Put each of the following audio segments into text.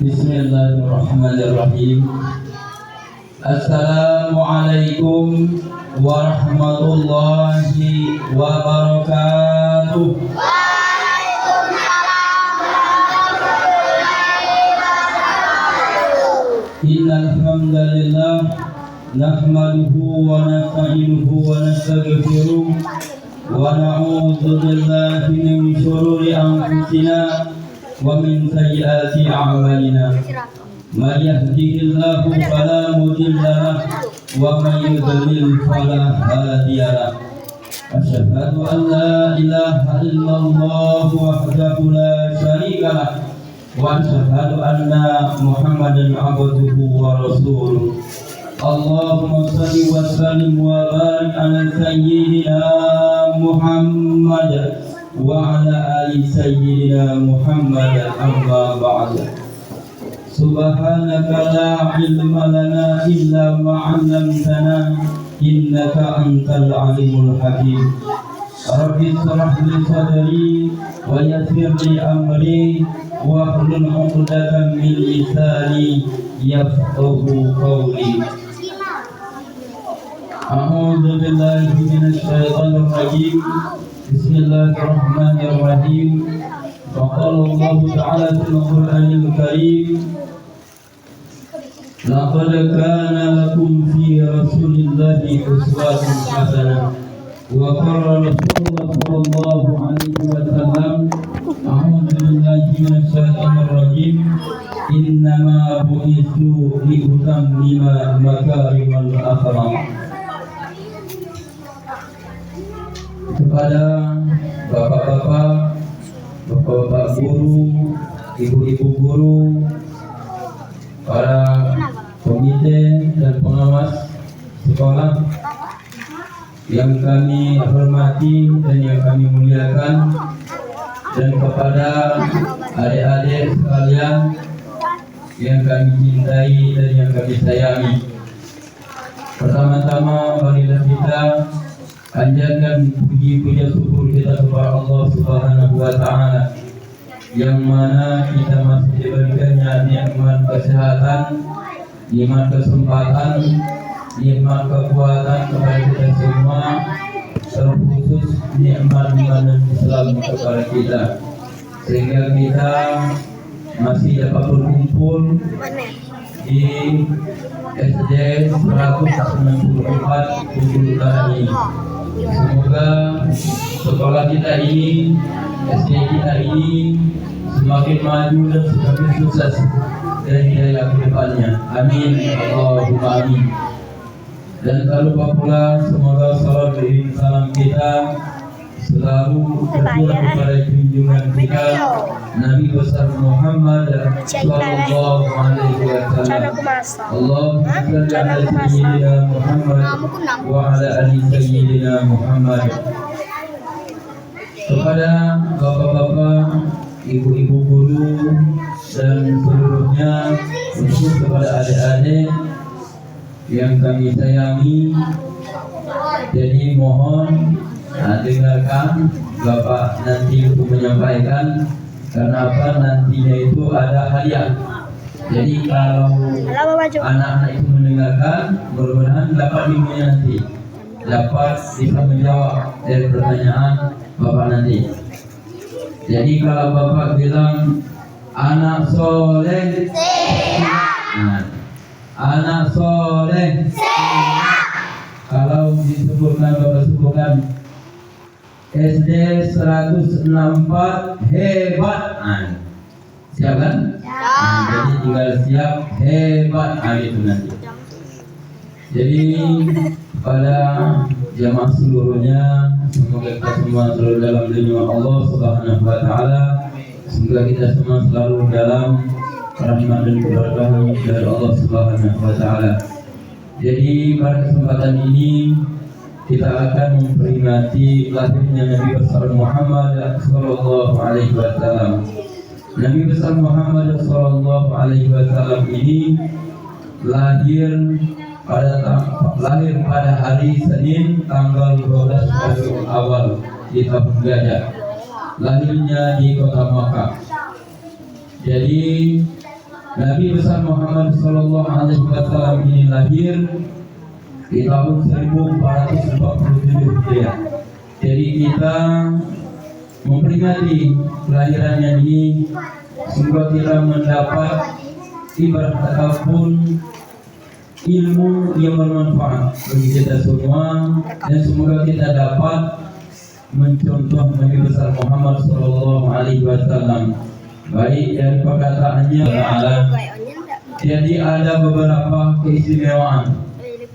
Bismillahirrahmanirrahim. Assalamualaikum warahmatullahi wabarakatuh. Innal hamdalillah nahmaduhu wa nasta'inuhu wa nastaghfiruh wa na'udzu billahi min shururi anfusina wa min sayyiati a'malina. May yahdihillahu fala mudilla lahu wa may yudlil fala hadiya lahu. Asyhadu an la ilaha illallah wahdahu la syarika lahu wa asyhadu anna Muhammadan abduhu wa rasuluh. Allahumma shalli wa sallim wa barik ala sayyidina Muhammad wa ala ali sayyidina Muhammad, amma ba'd. Subhanaka la ilma lana illa ma 'allamtana innaka antal alimul hakim. Rabbi shrah li sadri wa yassir li amri wa hlul 'uqdatam min lisani yafqahu qawli. A'udzu billahi minasy syaithanir rajim. Bismillahirrahmanirrahim. Wa qala Allah ta'ala fil Qur'anil Karim, laqad kana lakum fi rasulillahi uswatun hasanah. Wa qala Rasulullah sallallahu alaihi wasallam, a'udzu billahi minasy syaithanir rajim. Innama bu'itsu li utammima makarimal akhlaq. Kepada bapak-bapak, bapak-bapak guru, ibu-ibu guru, para komite dan pengawas sekolah yang kami hormati dan yang kami muliakan, dan kepada adik-adik sekalian yang kami cintai dan yang kami sayangi. Pertama-tama marilah kita panjatkan puji puja syukur kita kepada Allah Subhanahu wa taala, yang mana kita masih diberikannya nikmat kesehatan, nikmat kesempatan, nikmat kekuatan kepada kita semua, terkhusus nikmat iman Islam kepada kita, sehingga kita masih dapat berkumpul di SD 194 Bungkul Utara ini. Semoga sekolah kita ini, SD kita ini semakin maju dan semakin sukses dan hidayah ke depannya. Amin. Allahumma amin. Dan tak lupa pula semoga salam dan salam kita selalu tercurah kepada junjungan kita Nabi besar Muhammad sallallahu alaihi wasallam. Allahumma shalli ala sayyidina Muhammad wa ala ali sayyidina Muhammad. Kepada bapak-bapak, ibu-ibu guru dan seluruhnya, khusus kepada adik-adik yang kami sayangi, jadi mohon dengarkan Bapak nanti untuk menyampaikan, karena apa, nantinya itu ada hadiah. Jadi kalau anak-anak itu mendengarkan, mudah-mudahan dapat ilmunya nanti, dapat bisa menjawab dari pertanyaan Bapak nanti. Jadi kalau Bapak bilang anak soleh, nah, anak soleh, kalau disebutkan Bapak sebutkan SD 164 hebat. Siap kan? Jadi tinggal siap hebat itu nanti. Jadi pada jamaah seluruhnya, semoga kita semua selalu dalam lindungan Allah Subhanahu wa taala. Semoga kita semua selalu dalam rahmat dan keberkahan dari Allah Subhanahu wa taala. Jadi pada kesempatan ini kita akan memperingati lahirnya Nabi besar Muhammad sallallahu alaihi wasallam. Nabi besar Muhammad sallallahu alaihi wasallam ini lahir pada hari Senin tanggal 12 Rabiul Awal di tahun Gajah. Lahirnya di kota Makkah. Jadi Nabi besar Muhammad Sallallahu Alaihi Wasallam ini lahir di tahun 1447 Hijriah. Jadi kita memperingati kelahirannya ini, semoga kita mendapat ibarat ataupun ilmu yang bermanfaat bagi kita semua, dan semoga kita dapat mencontoh Nabi besar Muhammad Sallallahu Alaihi Wasallam, baik dari perkataannya Ta'ala. Jadi ada beberapa keistimewaan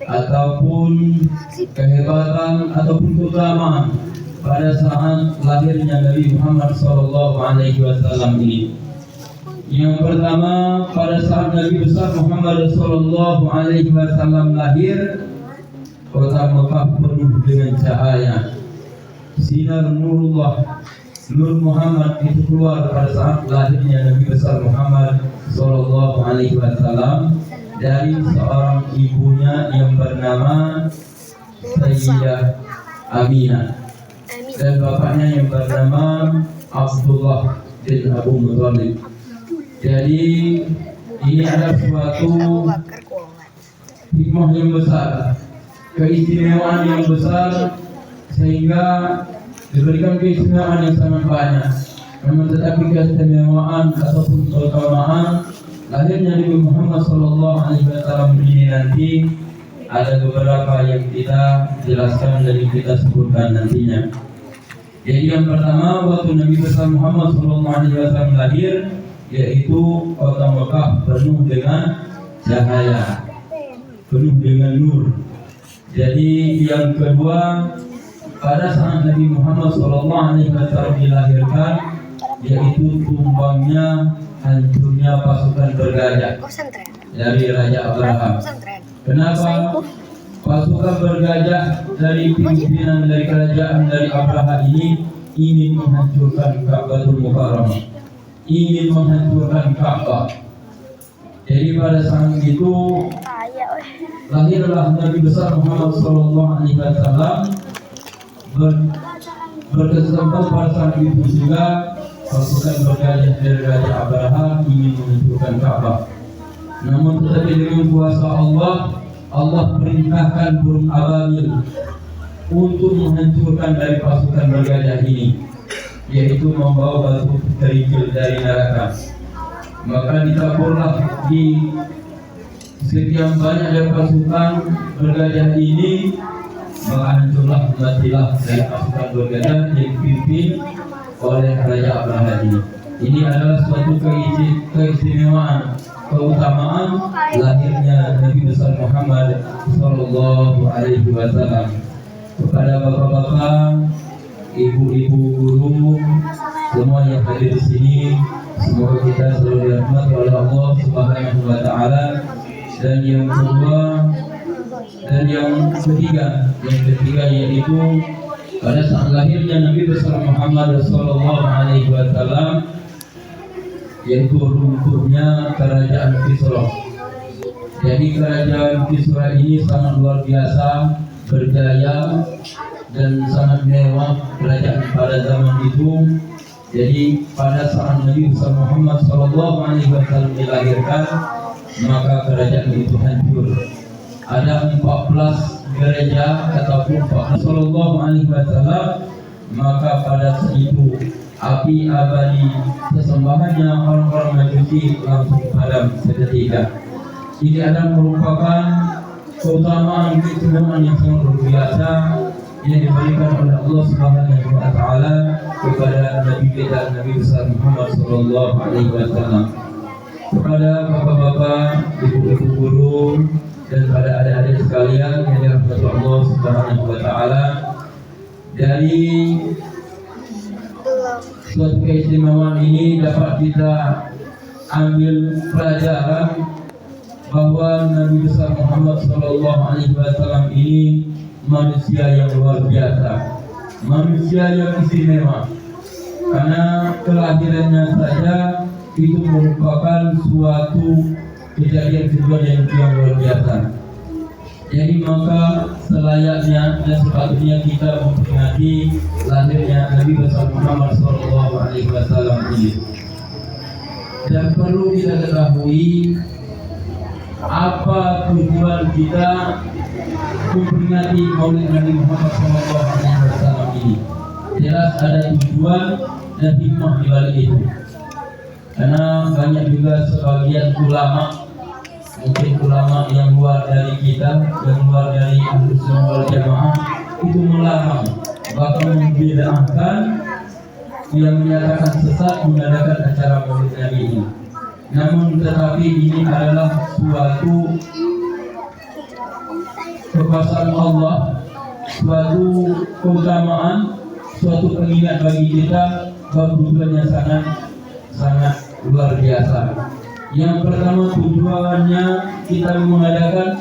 ataupun kehebatan ataupun keutamaan pada saat lahirnya Nabi Muhammad Sallallahu Alaihi Wasallam ini. Yang pertama, pada saat Nabi besar Muhammad Sallallahu Alaihi Wasallam lahir, kota Mekah penuh dengan cahaya. Sinar nurullah, nur Muhammad itu keluar pada saat lahirnya Nabi besar Muhammad Sallallahu Alaihi Wasallam dari seorang ibunya yang bernama Sayyidah Aminah dan bapaknya yang bernama Abdullah bin Abu Muthalib. Jadi ini ada suatu hikmah yang besar, keistimewaan yang besar, sehingga diberikan keistimewaan yang sangat banyak. Namun tetapi keistimewaan ataupun keutamaan lahirnya Nabi Muhammad Sallallahu Alaihi Wasallam ini nanti ada beberapa yang kita jelaskan dan kita sebutkan nantinya. Jadi yang pertama, waktu Nabi besar Muhammad Sallallahu Alaihi Wasallam lahir, yaitu kota Mekah penuh dengan cahaya, penuh dengan nur. Jadi yang kedua, pada saat Nabi Muhammad Sallallahu Alaihi Wasallam dilahirkan, yaitu tumbangnya, hancurnya pasukan bergajah dari Raja Abraham. Kenapa pasukan bergajah dari pimpinan dari kerajaan dari Abraham ini ingin menghancurkan Ka'batul Mukarramah, ingin menghancurkan Ka'bah. Jadi pada saat itu lahirlah Nabi besar Muhammad Sallallahu Alaihi Wasallam. Berkesempatan pada saat itu juga pasukan bergajah dari Raja Abraham ingin menghancurkan Ka'bah. Namun tetapi dengan kuasa Allah, Allah perintahkan burung ababil untuk menghancurkan dari pasukan bergajah ini, yaitu membawa batu kerikil dari neraka. Maka ditaburlah di sekian banyak dari pasukan bergajah ini, maka hancurlah, matilah dari pasukan bergajah yang dipimpin oleh Raja Abraham ini. Ini adalah suatu keistimewaan, keutamaan lahirnya Nabi besar Muhammad Sallallahu Alaihi Wasallam. Kepada bapak-bapak, ibu-ibu guru, semua yang hadir di sini, semoga kita selalu dirahmati oleh Allah Subhanahu Wa Taala. Dan yang kedua dan yang ketiga yaitu pada saat lahirnya Nabi besar Muhammad Sallallahu Alaihi Wasallam, yaitu runtuhnya kerajaan Kisra. Jadi kerajaan Kisra ini sangat luar biasa, berjaya dan sangat mewah kerajaan pada zaman itu. Jadi pada saat Nabi besar Muhammad Sallallahu Alaihi Wasallam dilahirkan, maka kerajaan itu hancur. Ada 14 gereja ataupun Sallallahu Alaihi Wasallam, maka pada saat itu api abadi sesembahannya orang-orang Majusi langsung padam seketika. Ini adalah merupakan keutamaan keistimewaan yang sangat luar biasa yang diberikan oleh Allah Subhanahu Wa Taala kepada Nabi kita Nabi besar Muhammad Sallallahu Alaihi Wasallam. Kepada bapak-bapak, ibu-ibu guru, dan pada adik-adik sekalian yang dirahmati Allah Subhanahu Wa Taala, dari suatu keistimewaan ini dapat kita ambil pelajaran bahwa Nabi besar Muhammad Sallallahu Alaihi Wasallam ini manusia yang luar biasa, manusia yang istimewa, karena kelahirannya saja itu merupakan suatu kejadian yang luar biasa. Jadi maka selayaknya dan sepatutnya kita memperingati lahirnya Nabi besar Muhammad Sallallahu Alaihi Wasallam ini. Dan perlu kita ketahui apa tujuan kita memperingati Maulid Nabi Muhammad SAW ini. Jelas ada tujuan dan hikmah di balik itu. Karena banyak juga sebagian ulama, mungkin ulama yang luar dari kita, yang luar dari Ahlus Sunnah wal Jamaah, itu melarang, bahkan membid'ahkan, yang menyatakan sesat mengadakan acara Maulid Nabi ini. Namun tetapi ini adalah suatu kekuasaan Allah, suatu keutamaan, suatu pengingat bagi kita bahwa tujuannya sangat luar biasa. Yang pertama, tujuannya kita mengadakan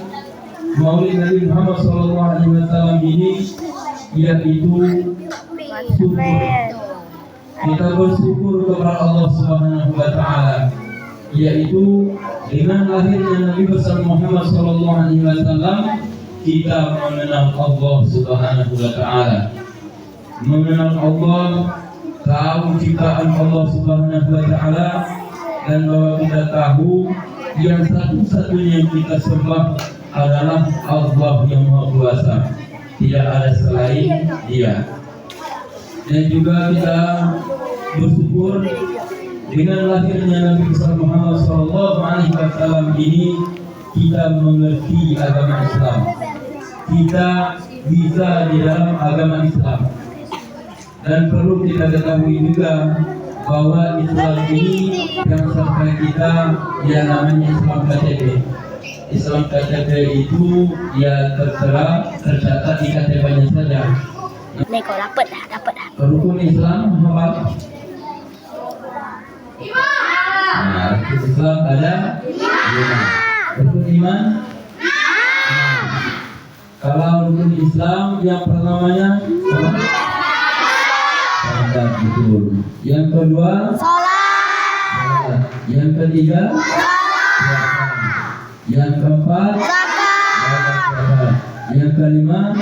Maulid Nabi Muhammad SAW ini yaitu syukur. Kita bersyukur kepada Allah Subhanahu wa Ta'ala, yaitu dengan lahirnya Nabi besar Muhammad SAW kita mengenal Allah Subhanahu wa Ta'ala, mengenal Allah, tahu ciptaan Allah Subhanahu wa Ta'ala, dan bahwa kita tahu yang satu-satunya yang kita sembah adalah Allah yang Maha Kuasa, tidak ada selain Dia. Dan juga kita bersyukur dengan lahirnya Nabi besar Muhammad SAW ini kita mengerti agama Islam, kita bisa di dalam agama Islam. Dan perlu kita ketahui juga bahwa Islam ini yang sampai kita yang namanya Islam KTP. Islam KTP itu ya tertera, tercatat di KTP-nya saja. Neko dapat dah. Rukun Islam apa? Nah, rukun Islam ada 5. Rukun iman? Kalau rukun Islam yang pertamanya apa? Salat, betul. Yang kedua? Salat. Yang ketiga? Puasa. Yang keempat? Zakat. Yang kelima?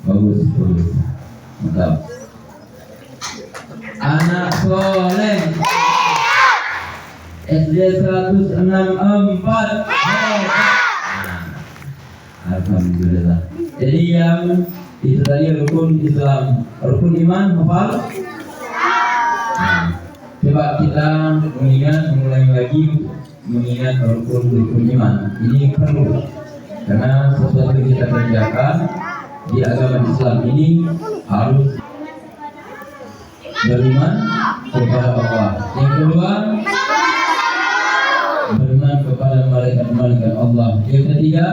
Bagus. Mantap. Anak soleh SD 164. Alhamdulillah. Jadi yang itu tadi rukun Islam, rukun iman hafal. Coba kita mengulangi lagi mengingat rukun iman. Ini perlu karena sesuatu yang kita kerjakan di agama Islam ini harus beriman kepada Allah. Yang kedua, beriman kepada malaikat-malaikat Allah. Yang ketiga,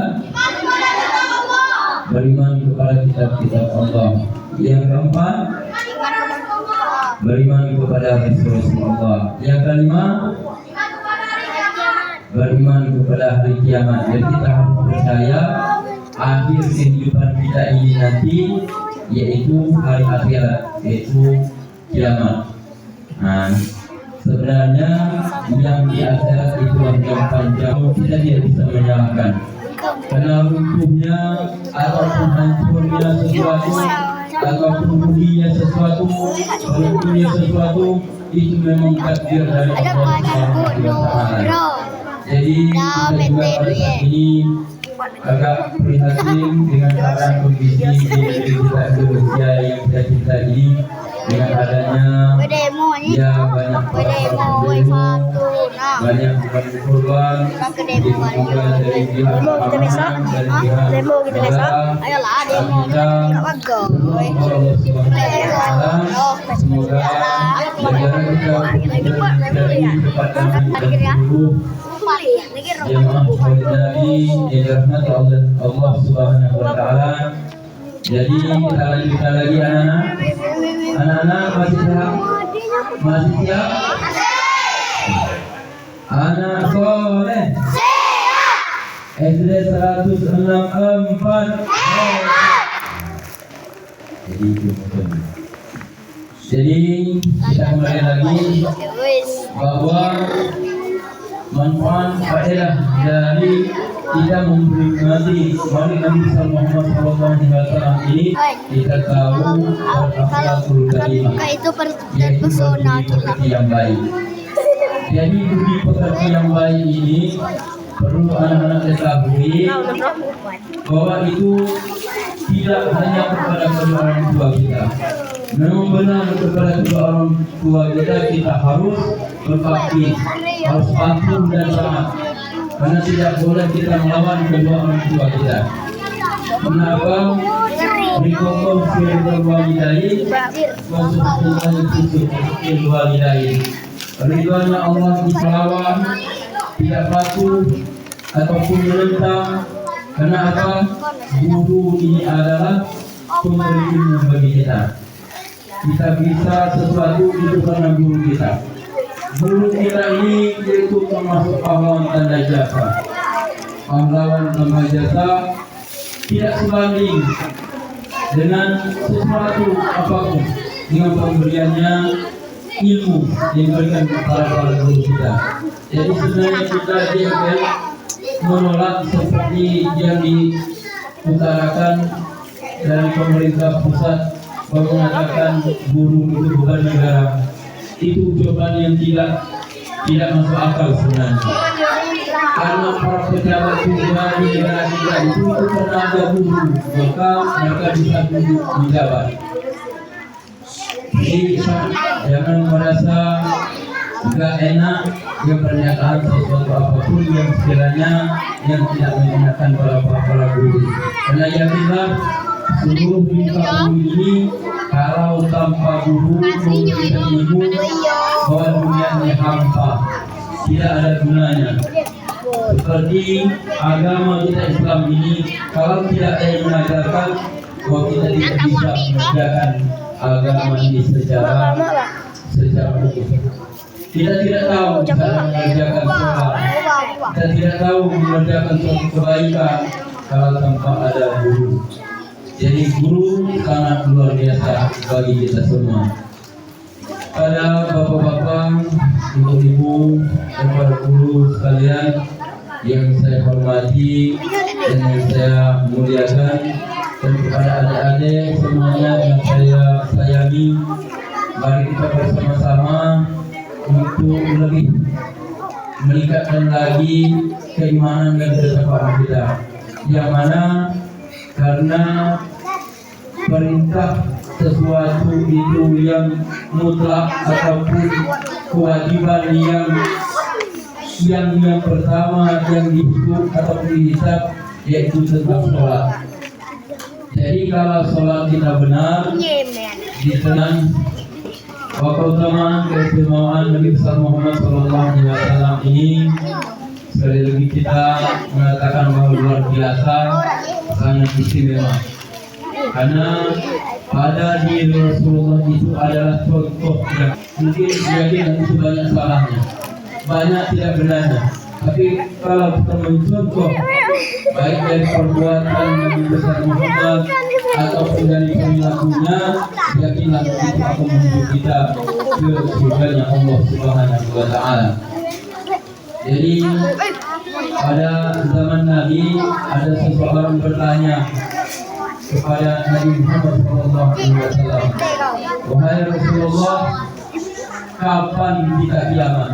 beriman kepada kitab-kitab Allah. Yang keempat, beriman kepada Rasul Allah. Yang kelima, beriman kepada hari kiamat. Jadi kita harus percaya akhir kehidupan kita ini nanti yaitu hari akhirat, yaitu kiamat. Nah, sebenarnya yang di akhirat itu yang panjang kita tidak bisa menyalahkan, karena runtuhnya ataupun hancurnya sesuatu ataupun ruginya sesuatu, runtuhnya sesuatu itu memang takdir dari Allah Subhanahu wa Ta'ala. Jadi kita juga pada saat ini agak prihatin dengan keadaan kondisi di negeri kita Indonesia yang kita cinta ini, dengan adanya ya banyak orang banyak korban, juga dari pihak keamanan, dari pihak negara, semoga negara kita dari kepadatan dan seluruh jemaah Maulid Nabi yang dirahmati Allah Subhanahu wa Ta'ala. Jadi kita lanjutkan lagi anak-anak masih siap? Masih siap? Anak soleh SD 164. Jadi kita kembali lagi bahwa manfaat faedah dari kita memperingati Maulid Nabi Muhammad SAW ini, kita tahu berakhlakul karimah, itu yaitu pesona budi pekerti yang baik. Jadi budi pekerti yang baik ini perlu anak-anak ketahui bahwa itu tidak hanya kepada kedua orang tua kita. Memang benar kepada kedua orang tua kita harus berbakti, harus patuh dan taat, karena tidak boleh kita melawan kedua orang tua kita. Kenapa? Rikokom firman walidain, wasufullah firman walidain. Ridwana Allah dilawan, tidak patuh ataupun menentang. Karena apa? Guru ini adalah pemberi ilmu bagi kita. Kita bisa sesuatu itu karena guru kita. Guru kita ini itu termasuk pahlawan tanda jasa. Pahlawan tanda jasa tidak sebanding dengan sesuatu apapun dengan pemberiannya ilmu yang diberikan kepada para guru kita. Jadi sebenarnya kita jangan menolak seperti yang diutarakan dari pemerintah pusat bahwa mengatakan guru itu bukan negara. Itu jawaban yang tidak masuk akal sebenarnya. Karena para pejabat juga di negara kita itu karena ada guru, maka mereka bisa duduk menjabat. Jadi jangan merasa tidak enak yang pernyataan sesuatu apapun yang sekiranya yang tidak menyenangkan para guru. Karena yakinlah seluruh bintang bumi ini kalau tanpa guru kita ibu bahwa dunia ini hampa, tidak ada gunanya. Seperti agama kita Islam ini, kalau tidak ada yang mengajarkan bahwa kita tidak bisa mengerjakan agama ini secara utuh. Kita tidak tahu cara mengerjakan sholat, kita tidak tahu mengerjakan suatu kebaikan kalau tanpa ada guru. Jadi guru sangat luar biasa bagi kita semua. Pada bapak-bapak, ibu-ibu, dan para guru sekalian yang saya hormati dan yang saya muliakan, dan kepada adik-adik semuanya yang saya sayangi, mari kita bersama-sama untuk lebih meningkatkan lagi keimanan dan ketakwaan kita. Yang mana karena perintah sesuatu itu yang mutlak ataupun kewajiban yang pertama yang dihitung ataupun dihisab yaitu tentang sholat. Jadi kalau sholat kita benar, ditenang keutamaan keistimewaan Nabi Muhammad SAW ini sekali lagi kita mengatakan bahwa luar biasa, sangat istimewa. Karena pada diri Rasulullah itu adalah contoh yang mungkin yakin itu banyak salahnya, banyak tidak benarnya. Tapi kalau kita mencontoh baik dari perbuatan Nabi besar Muhammad ataupun dari perilakunya, yakinlah itu akan menuju kita ke surganya Allah Subhanahu wa Ta'ala. Jadi pada zaman Nabi ada seseorang bertanya kepada Nabi Muhammad SAW, wahai Rasulullah, kapan kita kiamat?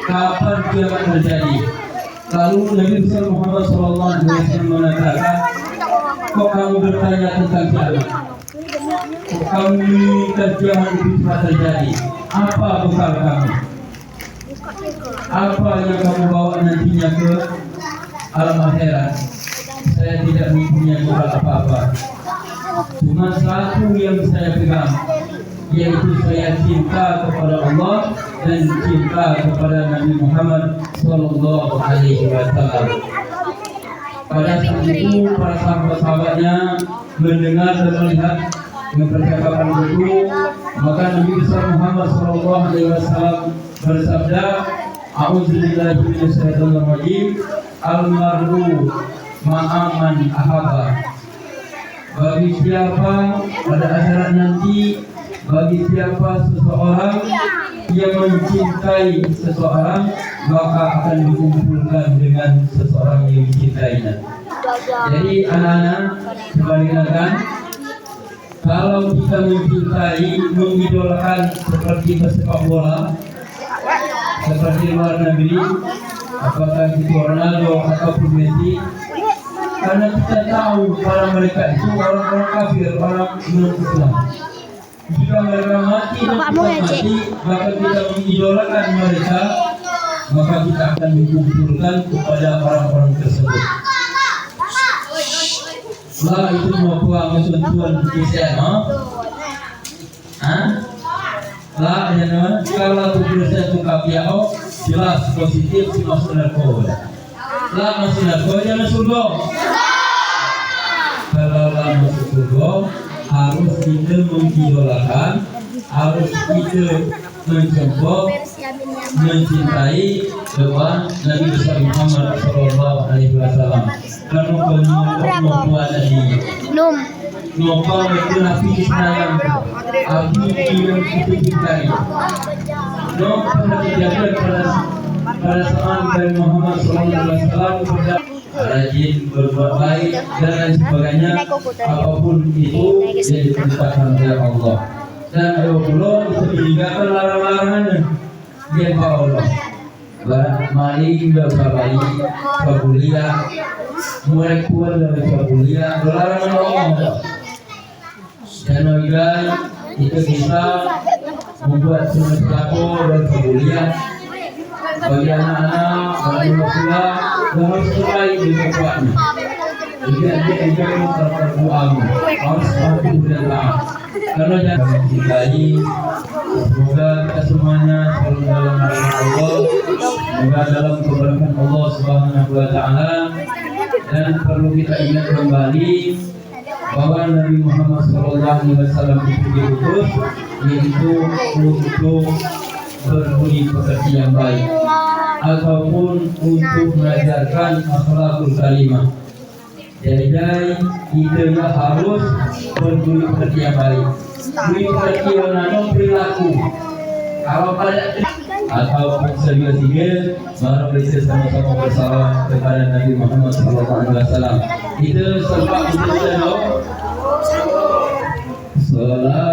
Kapan kiamat terjadi? Lalu Nabi Muhammad SAW mengatakan, kok kamu bertanya tentang kiamat? Kok kamu minta kiamat itu telah terjadi? Apa bekal kamu? Apa yang kamu bawa nantinya ke alam akhirat? Saya tidak mempunyai bekal apa-apa. Cuma satu yang saya pegang, yaitu saya cinta kepada Allah dan cinta kepada Nabi Muhammad SAW. Pada saat itu para sahabat-sahabatnya mendengar dan melihat percakapan itu, maka Nabi besar Muhammad SAW bersabda, A'udzubillahi minasyaitonir rajim, al-mar'u ma'aman ahaba. Bagi siapa pada akhirat nanti, bagi siapa seseorang yang mencintai seseorang, maka akan dikumpulkan dengan seseorang yang dicintainya. Jadi anak-anak sebaliknya, kalau kita mencintai, mengidolakan seperti pesepak bola, seperti luar negeri, apakah itu Ronaldo ataupun Messi, karena kita tahu para mereka itu orang-orang kafir, orang non-Islam. Jika mereka mati dan kita mati, maka kita mengidolakan mereka, maka kita akan dikumpulkan kepada orang-orang tersebut. Lah itu mau pulang kesentuhan Kristen, lah ya kalau tu Kristen tu kapiao jelas positif si masuk narkoba. Lah masuk narkoba jangan surga. Kalau lah masuk surga harus kita mengidolakan, harus kita mencontoh, mencintai depan Nabi besar Muhammad Sallallahu Alaihi Wasallam. Karena perempuan tadi, nopal itu nabi Islam, aku yang kita cintai. Nopal pernah kejadian pada saat Nabi Muhammad Sallallahu Alaihi Wasallam rajin berbuat baik dan lain sebagainya, apapun itu yang diperintahkan oleh Allah. Dan Allah itu meninggalkan larang-larangannya dia Allah. Maling dan bayi, kabulia, murid kuat dan kabulia, larangan Allah. Dan bagi itu bisa membuat sunat pelakor dan kabulia. Bagi anak-anak, bagi orang tua, harus sesuai dengan kuatnya. Jika dia terperbuang, harus mampu dan taat. Kalau jangan mencintai, semoga kita semuanya selalu dalam rahmat Allah, semoga dalam keberkahan Allah Subhanahu Wa Taala. Dan perlu kita ingat kembali bahwa Nabi Muhammad Sallallahu Alaihi Wasallam itu diutus yaitu untuk berbudi pekerti yang baik ataupun untuk mengajarkan akhlakul karimah. Jadi kita harus berbudi pekerti yang baik. Budi pekerti yang perilaku. Kalau pada ataupun sebagai baru bisa sama-sama bersalawat kepada Nabi Muhammad SAW. Itu sebab itu salatu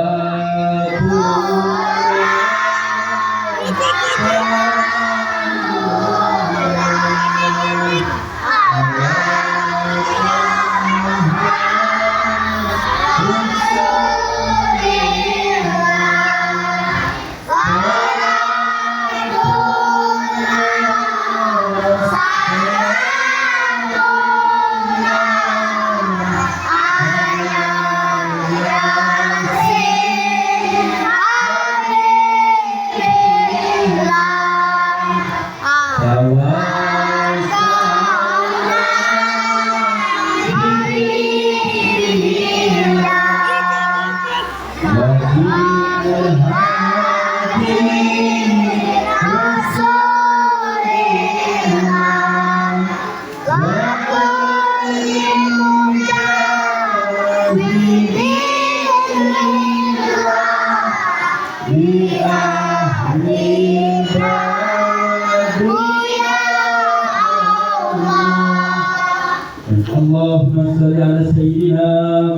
Allahumma shalli ala sayyidina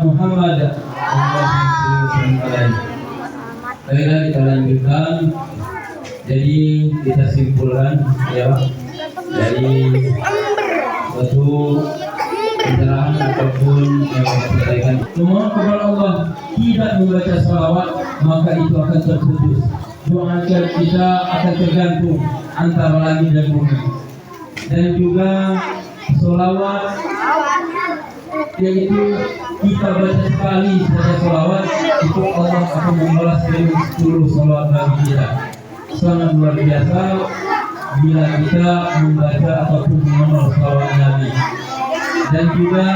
Muhammad. Baiklah kita lanjutkan. Jadi kita simpulkan ya dari suatu pencerahan ataupun yang disampaikan. Memohon kepada Allah tidak membaca salawat maka itu akan terputus. Doa kita akan tergantung antara langit dan bumi. Dan juga salawat yaitu kita baca sekali saja salawat itu Allah akan membalas dengan 10 salawat bagi kita. Sangat luar biasa bila kita membaca ataupun mengenal salawat Nabi. Dan juga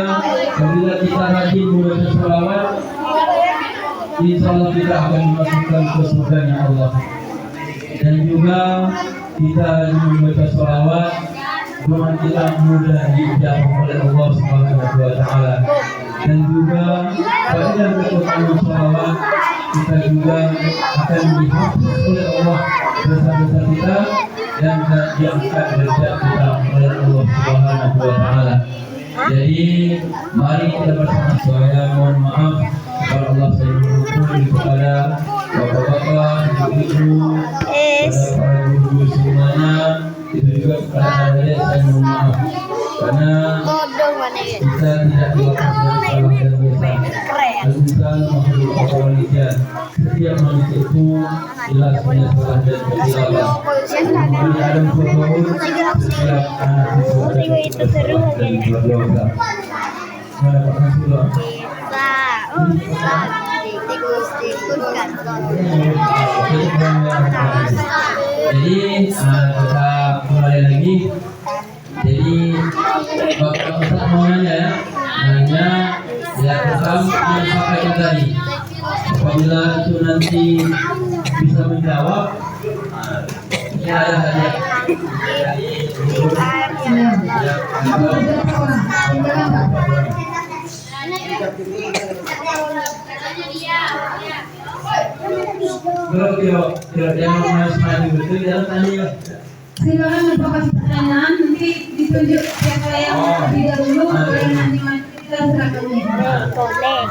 apabila kita rajin membaca salawat, insya Allah kita akan dimasukkan ke surganya Allah. Dan juga kita membaca salawat, doa kita mudah dijawab oleh Allah Subhanahu Wa Taala. Dan juga pada berdoa salawat kita juga akan dihapus oleh Allah dosa-dosa kita dan diangkat derajat kita oleh Allah Subhanahu wa taala. Jadi mari kita bersama saya mohon maaf kalau Allah saya berhubung kepada bapak-bapak, ibu-ibu, kepada para guru semuanya, itu juga kepada adik saya mohon maaf karena kita tidak dilakukan salah dan dosa. Al-Insan makhluk awaliyah. Setiap manusia itu jelas punya salah dan kesalahan. Di Adam Fir'aun setiap anak itu ada salah dan berdosa. Mendapatkan surah. Jadi kita mulai lagi. Jadi Bapak Ustaz mau nanya ya, ya tentang yang sampaikan tadi. Apabila itu nanti bisa menjawab, ya hadiah. Kalau yang mau semua itu jangan tanya. Silakan untuk kasih pertanyaan, nanti ditunjuk siapa yang lebih dahulu, nanti kita serahkan. Boleh.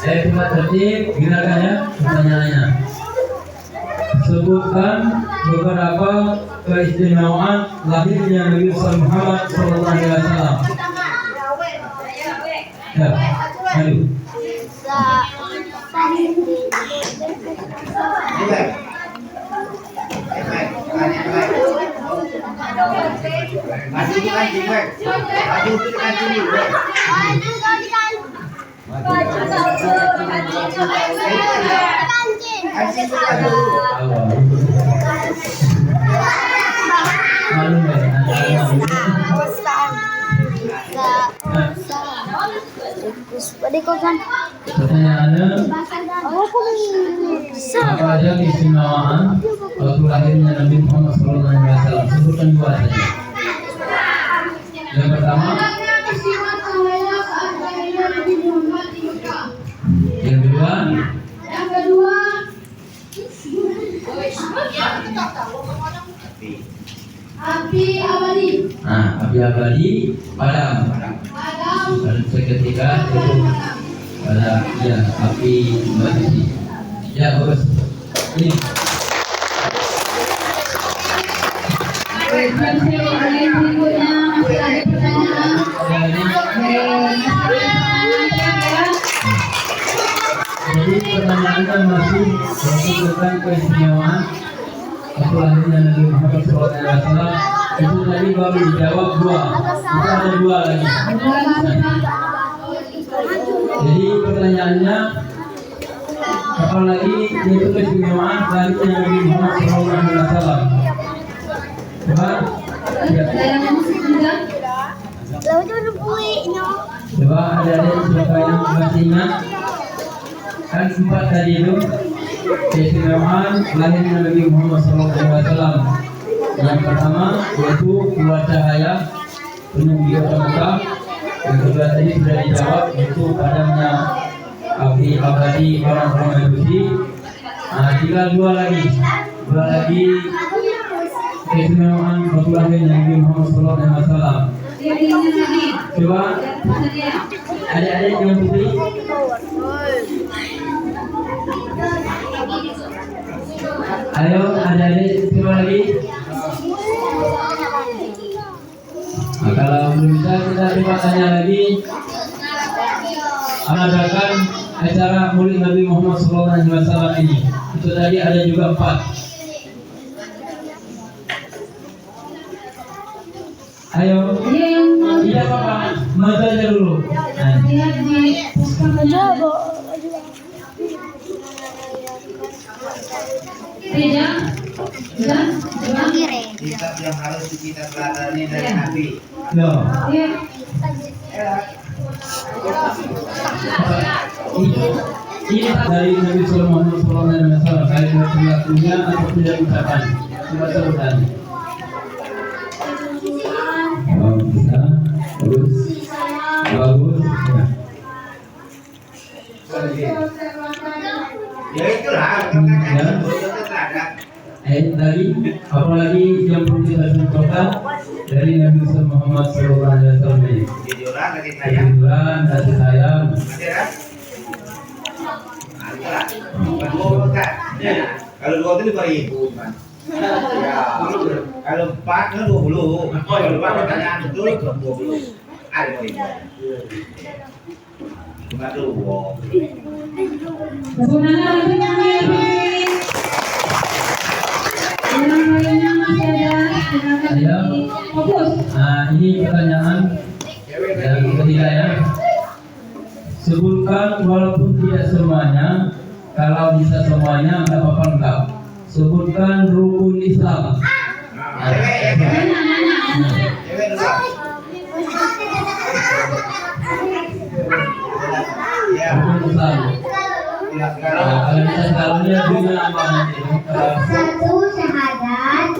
Cuma tertib, gunakan ya pertanyaannya. Sebutkan beberapa keistimewaan lahirnya Nabi Muhammad SAW. Ya, ayo. Pertanyaannya, apa aja keistimewaan waktu lahirnya Nabi Muhammad SAW? Sebutkan dua saja. Yang pertama, yang kedua, api abadi. Nah, api abadi padam. Dan seketika itu pada ya api abadi. Ya bagus. Ini. Berikutnya masih ada pertanyaan. Jadi pertanyaannya masih tentang keistimewaan waktu lahirnya Nabi Muhammad SAW. Itu tadi baru dijawab dua, itu ada dua lagi. Jadi pertanyaannya apa lagi yaitu keistimewaan lahirnya Nabi Muhammad SAW. Coba lihat. Coba adik-adik siapa yang masih ingat? Kan empat tadi itu keistimewaan lahirnya Nabi Muhammad SAW. Yang pertama yaitu keluar cahaya penuh di Mekah. Yang kedua tadi sudah dijawab yaitu padamnya api abadi orang-orang Majusi. Nah, tinggal dua lagi keistimewaan waktu lahirnya Nabi Muhammad SAW. Coba adik-adik yang putih. Ayo adik-adik coba lagi. Nah, kalau belum bisa kita coba tanya lagi. Mengadakan acara Maulid Nabi Muhammad SAW ini. Itu tadi ada juga 4. Ayo. Iya Bapak, maju aja dulu. Lihat di puskesmas. Tidak. Kitab yang harus kita pelajari dari Nabi. Loh. Ini dari Nabi Muhammad SAW. Kalimat perilakunya atau tidak ucapan. Coba sebutkan. Bisa, bagus. Ya itulah, karena kan itu ada. Dari apalagi yang perlu kita contohkan dari Nabi Muhammad SAW ini. Jujuran kasih sayang. Kejujuran, kasih sayang. Kalau 2 itu 2.000 kan. Kalau 4 kan 20. Kalau 4 pertanyaan betul 20. Ada poin. Cuma 2. Sebenarnya lebihnya fokus. Nah, ini pertanyaan yang ketiga ya. Sebutkan walaupun tidak semuanya, kalau bisa semuanya nggak apa-apa enggak. Sebutkan rukun Islam. Rukun Islam. Kalau bisa sekarangnya dunia apa nanti? 1 syahadat,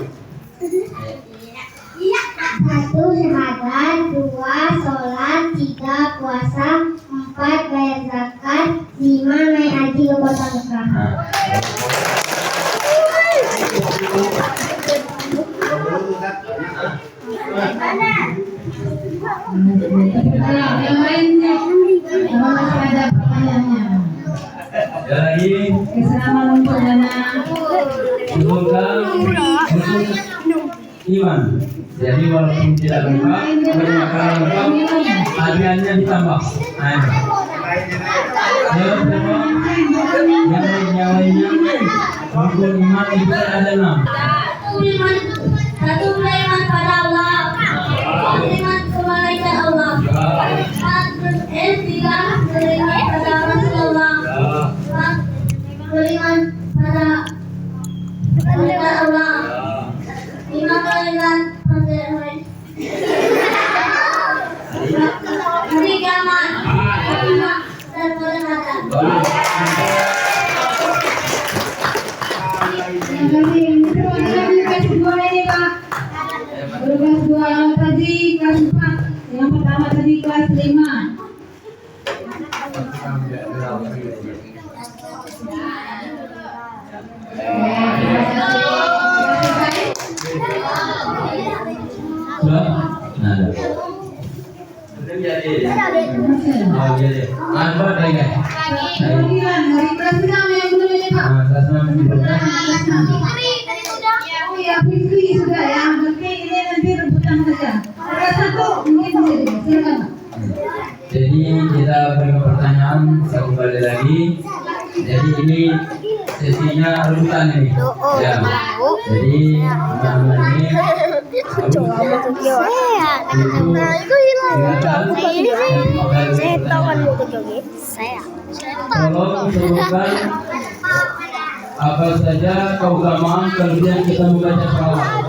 2 sholat, 3 puasa, 4 bayar zakat, 5 naik haji ke kota Mekah. Yang lainnya masih ada pertanyaannya. Lagi Keselamatan untuk dana. sebutkan rukun iman. Jadi walaupun tidak lengkap, kalau lengkap, hadiahnya ditambah. Nah, yang lainnya rukun iman itu ada 6. Satu beriman pada Allah, beriman ke malaikat Allah, 3 beriman pada Rasulullah, 4 beriman pada malaikat Allah, 5 beriman pada hari kiamat, 5 dan perhatian. Kasih 2 ini Pak. Berkas 2 yang tadi kelas 4, yang pertama tadi kelas 5. Sudah? Nah, ada. Sudah jadi. Oh, jadi. Apa lagi? Kemudian dari kelas 6 yang belum ini Pak. Nah, kelas 6 belum. Oh ya, Fikri sudah ya. Berarti ini nanti rebutan saja. Kelas 1 mungkin bisa silakan Pak. Jadi kita beri pertanyaan, saya kembali lagi. Jadi ini sesinya rebutan ini. Ya. Jadi teman-teman ini harus tolong sebutkan apa saja keutamaan kelebihan kita membaca sholawat.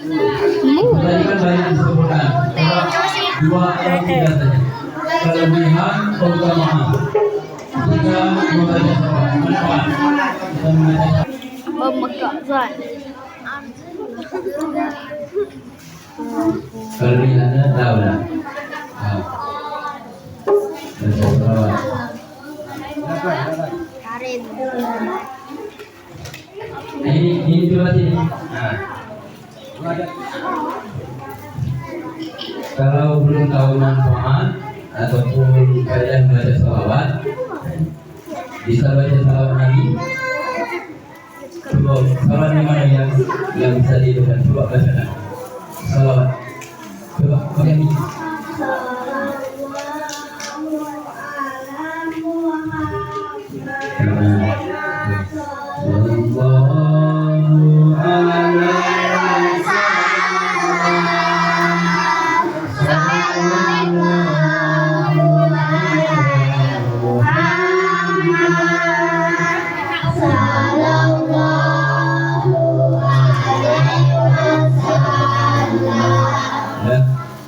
Tadi kan banyak disebutkan. Coba 2 atau 3 saja. Kelebihan keutamaan jika membaca sholawat. Manfaat kita membaca. Kelebihannya tahu dah. Baca sholawat. Nah, ini coba sini. Nah. Kalau belum tahu manfaat ataupun kalian baca sholawat, bisa baca sholawat Nabi. Coba sholawat yang mana yang bisa dihidupkan? Coba baca sholawat. Coba pakai ini.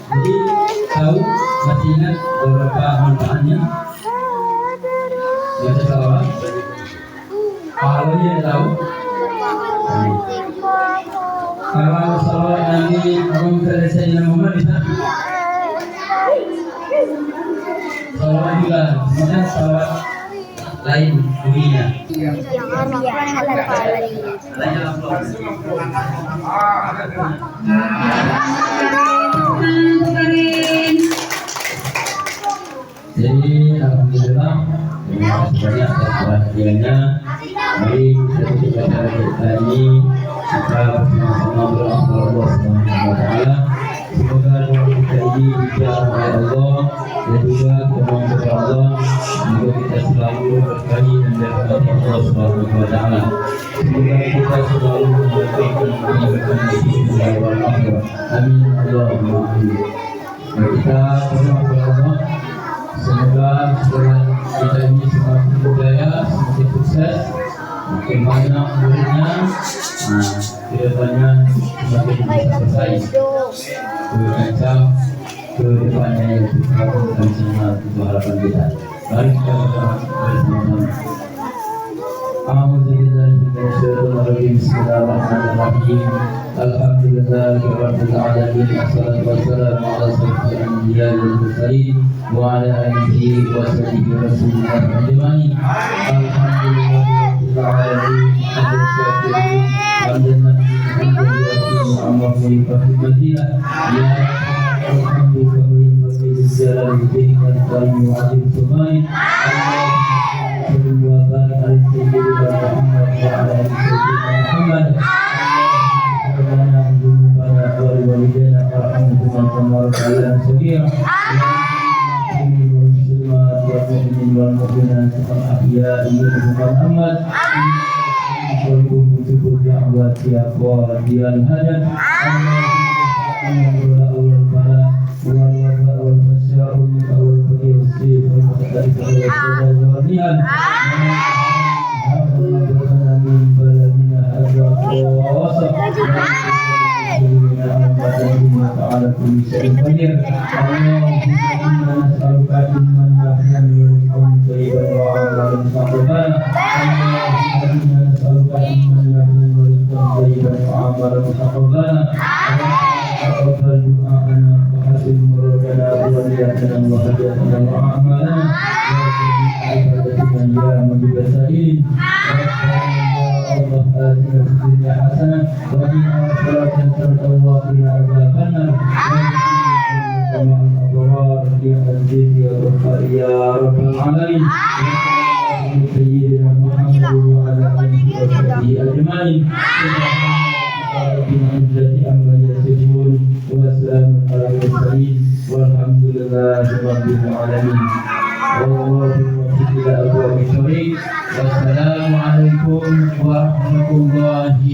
Jadi tahu, masih ingat beberapa manfaatnya baca sholawat? Pahalanya tahu? Kalau sholawat Nabi Muhammad Sayyidina Muhammad bisa? Sholawat juga, semuanya sholawat lain bunyinya. Jadi alhamdulillah banyak perhatiannya. Mari kita baca kita ini kita bersama-sama berdoa Allah Subhanahu wa taala. Semoga doa kita ini dijawab oleh Allah dan juga mohon kepada Allah semoga kita selalu berkahi dan dirahmati Allah Subhanahu wa taala. Semoga kita selalu mendapatkan kebaikan di dunia dan akhirat. Amin Allahumma amin. Kita berdoa kepada Allah semoga kita ini semakin berjaya, semakin sukses, makin banyak muridnya, kedepannya semakin bisa bersaing berkaca ke depannya yang kita lakukan semua itu harapan kita. Mari kita berdoa bersama-sama. A'udzubillahi minasyaitonir rajim. Bismillahirrahmanirrahim. Alhamdulillahirabbil alamin. Wassalatu wassalamu ala asyrofil anbiya'i wal mursalin wa ala alihi wa sahbihi rasulillah ajmain. Alhamdulillahirabbil alamin. Hamdan Wassalamualaikum warahmatullahi